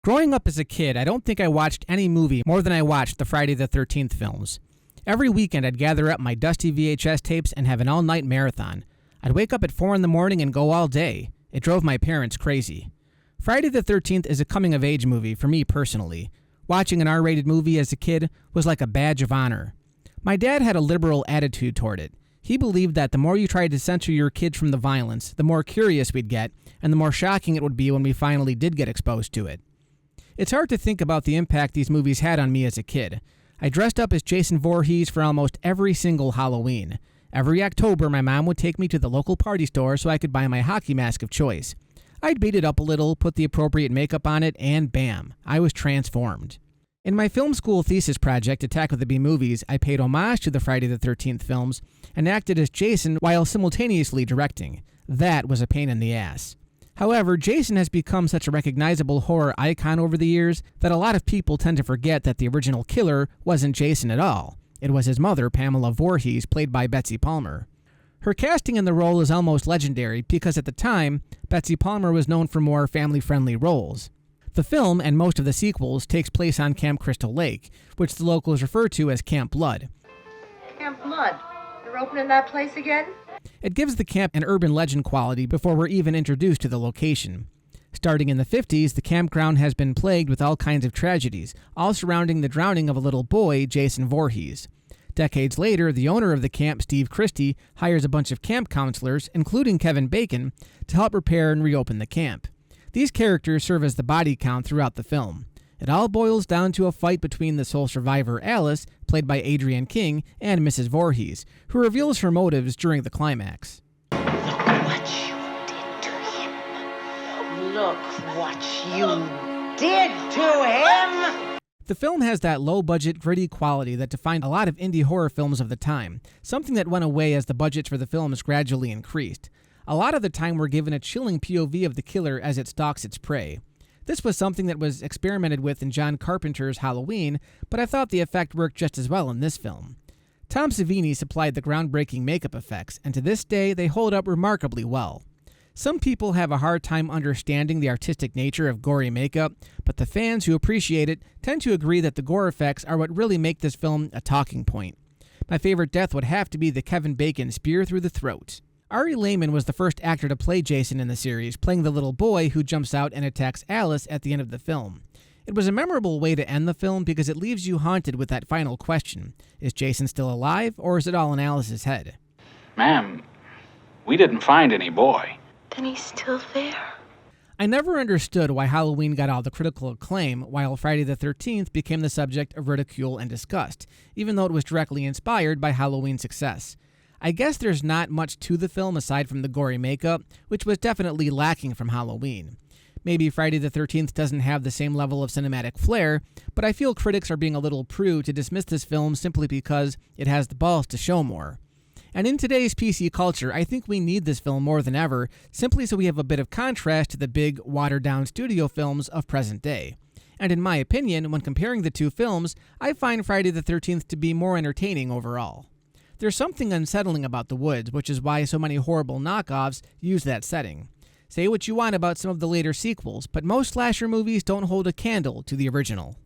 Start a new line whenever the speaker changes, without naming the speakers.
Growing up as a kid, I don't think I watched any movie more than I watched the Friday the 13th films. Every weekend I'd gather up my dusty VHS tapes and have an all-night marathon. I'd wake up at 4 in the morning and go all day. It drove my parents crazy. Friday the 13th is a coming-of-age movie for me personally. Watching an R-rated movie as a kid was like a badge of honor. My dad had a liberal attitude toward it. He believed that the more you tried to censor your kids from the violence, the more curious we'd get, and the more shocking it would be when we finally did get exposed to it. It's hard to think about the impact these movies had on me as a kid. I dressed up as Jason Voorhees for almost every single Halloween. Every October, my mom would take me to the local party store so I could buy my hockey mask of choice. I'd beat it up a little, put the appropriate makeup on it, and bam, I was transformed. In my film school thesis project, Attack of the B-Movies, I paid homage to the Friday the 13th films and acted as Jason while simultaneously directing. That was a pain in the ass. However, Jason has become such a recognizable horror icon over the years that a lot of people tend to forget that the original killer wasn't Jason at all. It was his mother, Pamela Voorhees, played by Betsy Palmer. Her casting in the role is almost legendary because at the time, Betsy Palmer was known for more family-friendly roles. The film, and most of the sequels, takes place on Camp Crystal Lake, which the locals refer to as Camp Blood.
Camp Blood? They're opening that place again?
It gives the camp an urban legend quality before we're even introduced to the location. Starting in the 50s, the campground has been plagued with all kinds of tragedies, all surrounding the drowning of a little boy, Jason Voorhees. Decades later, the owner of the camp, Steve Christie, hires a bunch of camp counselors, including Kevin Bacon, to help repair and reopen the camp. These characters serve as the body count throughout the film. It all boils down to a fight between the sole survivor, Alice, played by Adrienne King, and Mrs. Voorhees, who reveals her motives during the climax.
Look what you did to him. Look what you did to him.
The film has that low-budget, gritty quality that defined a lot of indie horror films of the time, something that went away as the budgets for the films gradually increased. A lot of the time we're given a chilling POV of the killer as it stalks its prey. This was something that was experimented with in John Carpenter's Halloween, but I thought the effect worked just as well in this film. Tom Savini supplied the groundbreaking makeup effects, and to this day they hold up remarkably well. Some people have a hard time understanding the artistic nature of gory makeup, but the fans who appreciate it tend to agree that the gore effects are what really make this film a talking point. My favorite death would have to be the Kevin Bacon spear through the throat. Ari Lehman was the first actor to play Jason in the series, playing the little boy who jumps out and attacks Alice at the end of the film. It was a memorable way to end the film because it leaves you haunted with that final question. Is Jason still alive, or is it all in Alice's head?
Ma'am, we didn't find any boy.
Then he's still there.
I never understood why Halloween got all the critical acclaim, while Friday the 13th became the subject of ridicule and disgust, even though it was directly inspired by Halloween's success. I guess there's not much to the film aside from the gory makeup, which was definitely lacking from Halloween. Maybe Friday the 13th doesn't have the same level of cinematic flair, but I feel critics are being a little prude to dismiss this film simply because it has the balls to show more. And in today's PC culture, I think we need this film more than ever, simply so we have a bit of contrast to the big, watered-down studio films of present day. And in my opinion, when comparing the two films, I find Friday the 13th to be more entertaining overall. There's something unsettling about the woods, which is why so many horrible knockoffs use that setting. Say what you want about some of the later sequels, but most slasher movies don't hold a candle to the original.